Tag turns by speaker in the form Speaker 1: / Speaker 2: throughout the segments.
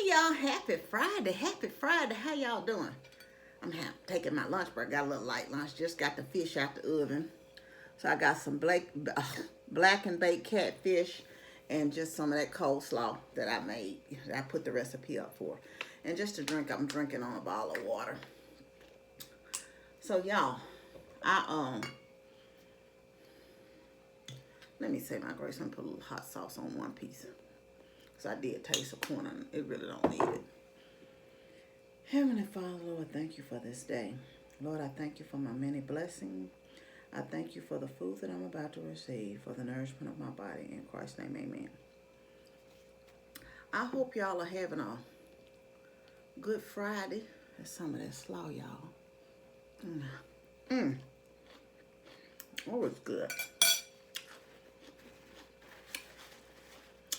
Speaker 1: y'all, happy Friday. Happy Friday. How y'all doing? I'm taking my lunch break. Got a little light lunch. Just got the fish out the oven. So I got some black and baked catfish and just some of that coleslaw that I made. That I put the recipe up for. And just to drink, I'm drinking on a bottle of water. So y'all, let me say my grace. I'm gonna put a little hot sauce on one piece. Because I did taste a corn and it really don't need it. Heavenly Father, Lord, thank you for this day. Lord, I thank you for my many blessings. I thank you for the food that I'm about to receive, for the nourishment of my body. In Christ's name, amen. I hope y'all are having a good Friday. That's some of that slaw, y'all. Oh, it's good.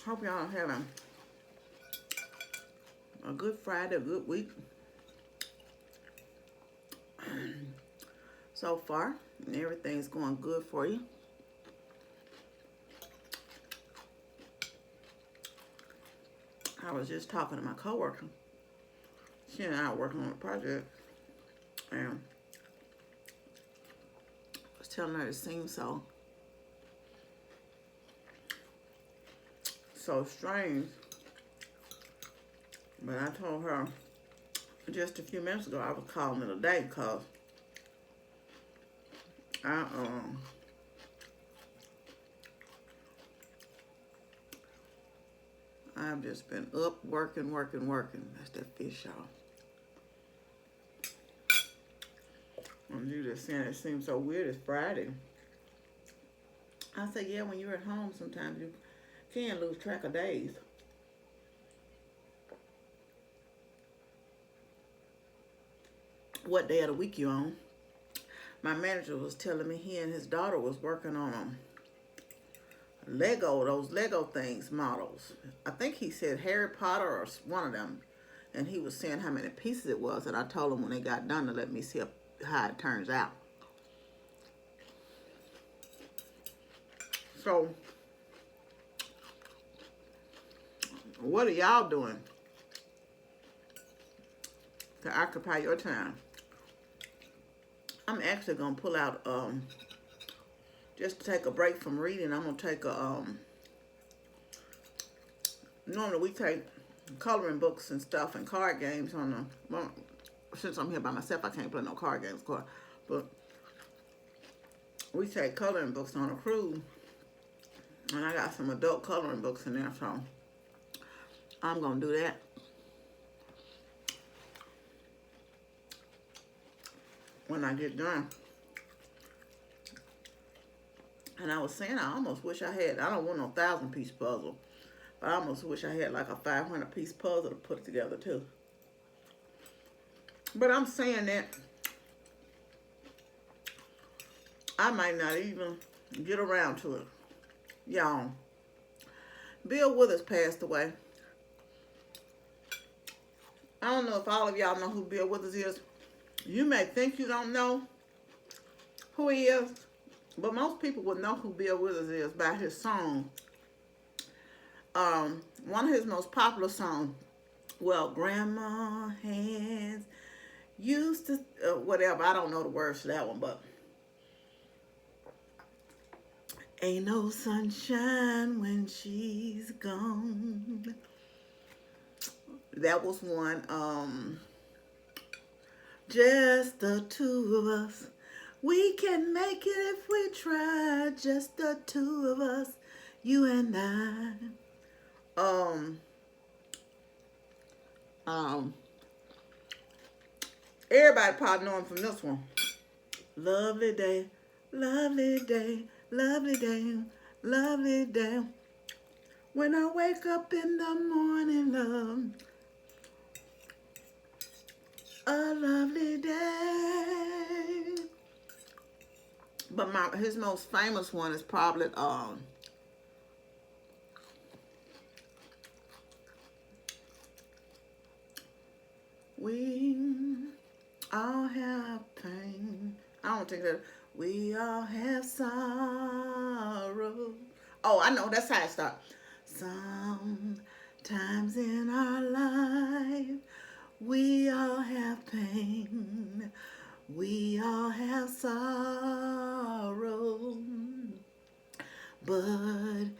Speaker 1: Hope y'all are having a good Friday, a good week so far, and everything's going good for you. I was just talking to my coworker. She and I are working on a project, and I was telling her it seems so strange. But I told her just a few minutes ago I was calling it a day because I've just been up working. That's that fish, y'all. And you just saying it seems so weird. It's Friday. I said, yeah, when you're at home, sometimes you can lose track of days. What day of the week you on? My manager was telling me he and his daughter was working on those Lego things models. I think he said Harry Potter or one of them. And he was saying how many pieces it was. And I told him when they got done to let me see how it turns out. So, what are y'all doing to occupy your time? I'm actually going to pull out, just to take a break from reading, I'm going to take normally we take coloring books and stuff and card games on well, since I'm here by myself, I can't play no card games, but we take coloring books on a cruise, and I got some adult coloring books in there, so I'm going to do that. When I get done. And I was saying, I almost wish I had, I don't want no 1,000-piece puzzle, but I almost wish I had like a 500-piece puzzle to put together too. But I'm saying that I might not even get around to it. Y'all, Bill Withers passed away. I don't know if all of y'all know who Bill Withers is. You may think you don't know who he is, but most people would know who Bill Withers is by his song. One of his most popular songs, well, Grandma Hands used to, whatever, I don't know the words to that one, but ain't no sunshine when she's gone. That was one. Just the two of us. We can make it if we try. Just the two of us. You and I. Everybody probably know him from this one. Lovely day, lovely day, lovely day, lovely day. When I wake up in the morning, love. A lovely day. But his most famous one is probably we all have pain. I don't think that we all have sorrow. Oh, I know, that's how it starts. Sometimes in our We all have pain. We all have sorrow. But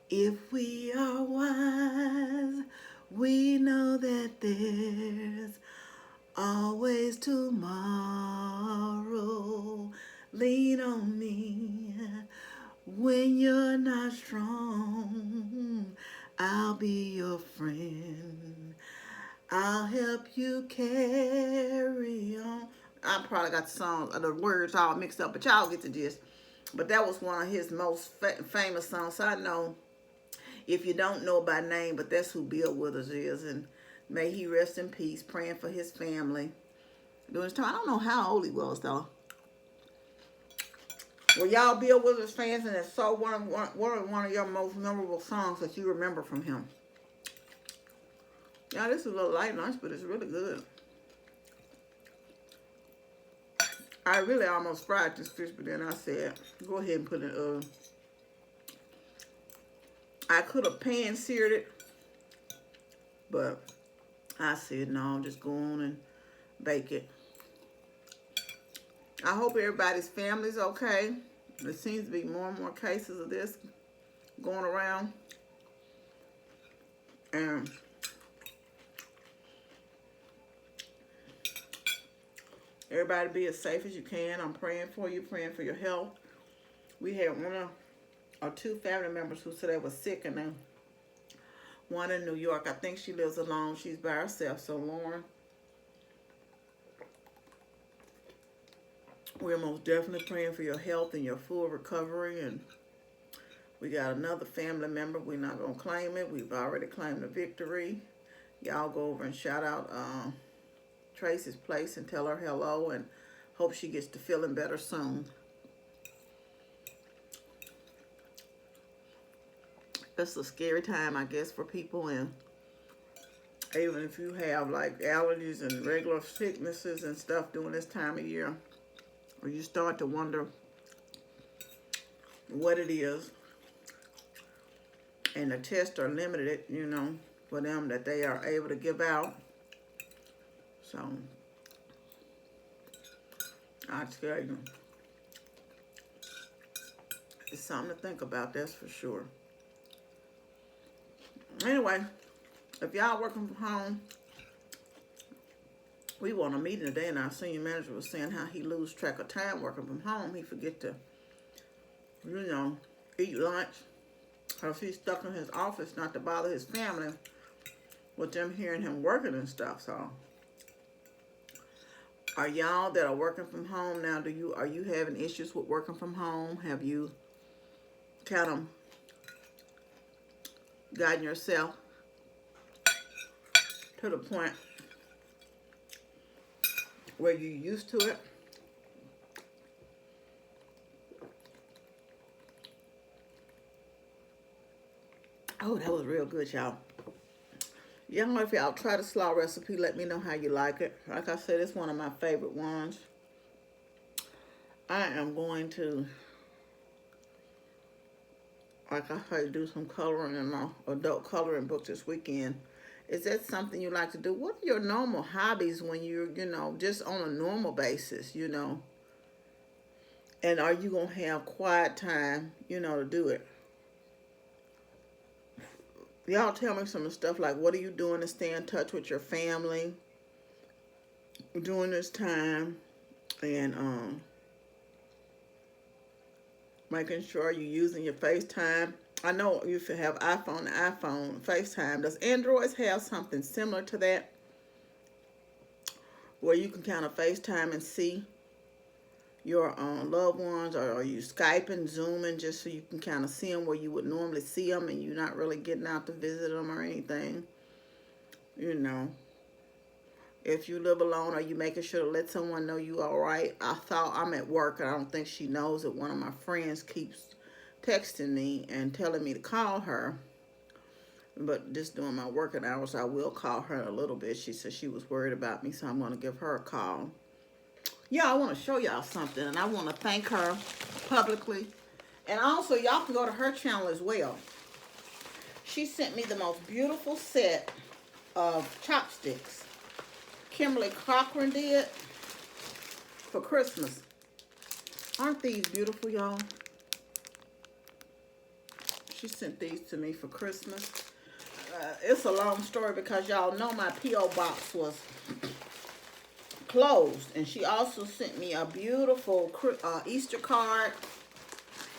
Speaker 1: if we are wise, we know that there's always tomorrow. Lean on me when you're not strong. I'll be your friend. I'll help you carry on. I probably got the words all mixed up, but y'all get the gist. But that was one of his most famous songs. So I know if you don't know by name, but that's who Bill Withers is. And may he rest in peace, praying for his family during his time. I don't know how old he was, though. Well, y'all Bill Withers fans, and it's so one of your most memorable songs that you remember from him. Yeah, this is a little light lunch, but it's really good. I really almost fried this fish, but then I said, go ahead and put it in the oven. I could have pan-seared it, but I said, no, just go on and bake it. I hope everybody's family's okay. There seems to be more and more cases of this going around. And everybody be as safe as you can. I'm praying for you, praying for your health. We had one or two family members who said they were sick, and then one in New York. I think she lives alone. She's by herself. So, Lauren, we're most definitely praying for your health and your full recovery. And we got another family member. We're not going to claim it. We've already claimed the victory. Y'all go over and shout out Tracy's place and tell her hello, and hope she gets to feeling better soon. It's a scary time, I guess, for people, and even if you have like allergies and regular sicknesses and stuff during this time of year, or you start to wonder what it is, and the tests are limited, you know, for them that they are able to give out. So, I tell you, it's something to think about, that's for sure. Anyway, if y'all working from home, we were on a meeting today, and our senior manager was saying how he lose track of time working from home. He forget to, you know, eat lunch, because he's stuck in his office not to bother his family with them hearing him working and stuff. So, are y'all that are working from home now, are you having issues with working from home? Have you kind of gotten yourself to the point where you're used to it? Oh, that was real good, y'all. Y'all, if y'all try the slaw recipe, let me know how you like it. Like I said, it's one of my favorite ones. I am going to, like I said, do some coloring in my adult coloring book this weekend. Is that something you like to do? What are your normal hobbies when you're, you know, just on a normal basis, you know? And are you going to have quiet time, you know, to do it? Y'all tell me some stuff like, what are you doing to stay in touch with your family during this time? And making sure you're using your FaceTime. I know if you have iPhone, FaceTime. Does Androids have something similar to that, where you can kind of FaceTime and see your loved ones, or are you Skyping, Zooming, just so you can kind of see them where you would normally see them, and you're not really getting out to visit them or anything? You know, if you live alone, are you making sure to let someone know you all right? I thought, I'm at work, and I don't think she knows that one of my friends keeps texting me and telling me to call her. But just during my working hours, I will call her in a little bit. She said she was worried about me, so I'm going to give her a call. Yeah, I want to show y'all something, and I want to thank her publicly. And also, y'all can go to her channel as well. She sent me the most beautiful set of chopsticks. Kimberly Cochran did for Christmas. Aren't these beautiful, y'all? She sent these to me for Christmas. It's a long story because y'all know my P.O. box was closed. And she also sent me a beautiful Easter card.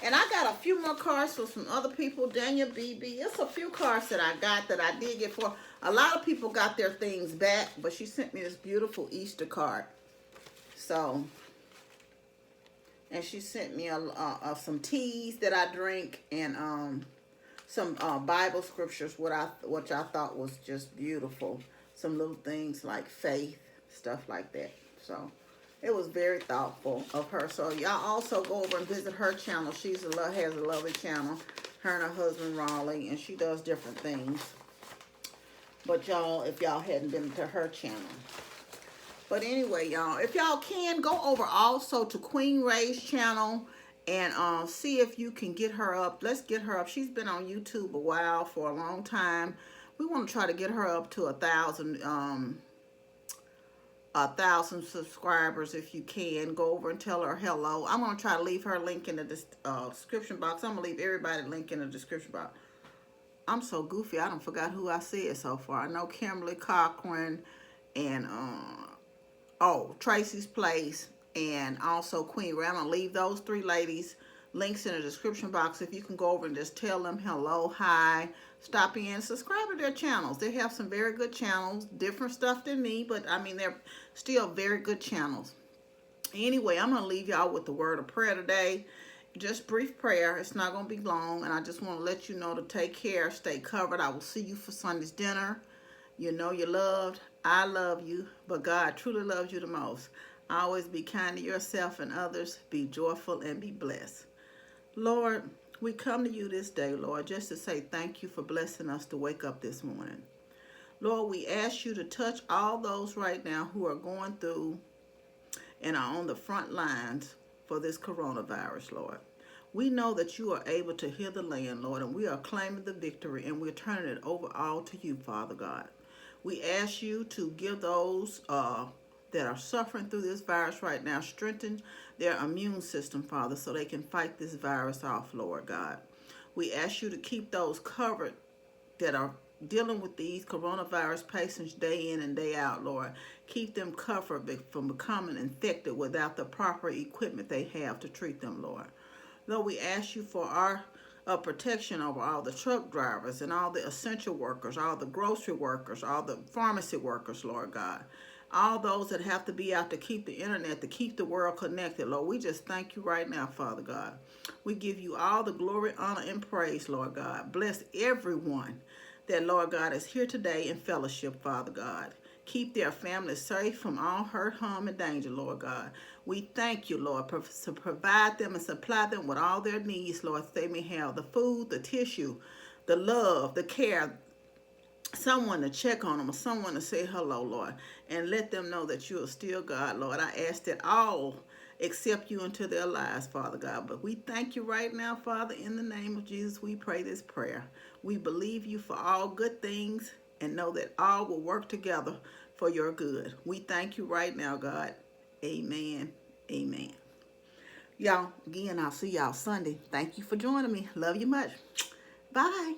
Speaker 1: And I got a few more cards for some other people. Daniel BB. It's a few cards that I got that I did get for. A lot of people got their things back. But she sent me this beautiful Easter card. So, and she sent me some teas that I drink. And some Bible scriptures, which I thought was just beautiful. Some little things like faith, stuff like that. So it was very thoughtful of her. So y'all also go over and visit her channel. She has a lovely channel. Her and her husband Raleigh, and she does different things. But y'all, if y'all hadn't been to her channel. But anyway, y'all, if y'all can, go over also to Queen Ray's channel and see if you can get her up. Let's get her up. She's been on YouTube a while, for a long time. We want to try to get her up to 1,000 subscribers if you can. Go over and tell her hello. I'm going to try to leave her link in the description box. I'm going to leave everybody's link in the description box. I'm so goofy. I don't forgot who I said so far. I know Kimberly Cochran and Tracy's Place, and also Queen Ray. I'm going to leave those three ladies links in the description box. If you can go over and just tell them hello, hi, stop in, subscribe to their channels. They have some very good channels, different stuff than me, but I mean, they're still very good channels. Anyway, I'm going to leave y'all with the word of prayer today. Just brief prayer. It's not going to be long, and I just want to let you know to take care, stay covered. I will see you for Sunday's dinner. You know you're loved. I love you, but God truly loves you the most. Always be kind to yourself and others. Be joyful and be blessed. Lord, we come to you this day, Lord, just to say thank you for blessing us to wake up this morning. Lord, we ask you to touch all those right now who are going through and are on the front lines for this coronavirus, Lord. We know that you are able to heal the land, Lord, and we are claiming the victory, and we're turning it over all to you, Father God. We ask you to give those that are suffering through this virus right now, strengthen their immune system, Father, so they can fight this virus off, Lord God. We ask you to keep those covered that are dealing with these coronavirus patients day in and day out, Lord. Keep them covered from becoming infected without the proper equipment they have to treat them, Lord. Lord, we ask you for our protection over all the truck drivers and all the essential workers, all the grocery workers, all the pharmacy workers, Lord God. All those that have to be out to keep the internet, to keep the world connected, Lord. We just thank you right now, Father God. We give you all the glory, honor, and praise, Lord God. Bless everyone that, Lord God, is here today in fellowship, Father God. Keep their families safe from all hurt, harm, and danger, Lord God. We thank you, Lord, to provide them and supply them with all their needs, Lord, so they may have the food, the tissue, the love, the care, someone to check on them, or someone to say hello, Lord, and let them know that you are still God, Lord. I ask that all accept you into their lives, Father God. But we thank you right now, Father, in the name of Jesus, we pray this prayer. We believe you for all good things and know that all will work together for your good. We thank you right now, God. Amen. Amen. Y'all, again, I'll see y'all Sunday. Thank you for joining me. Love you much. Bye.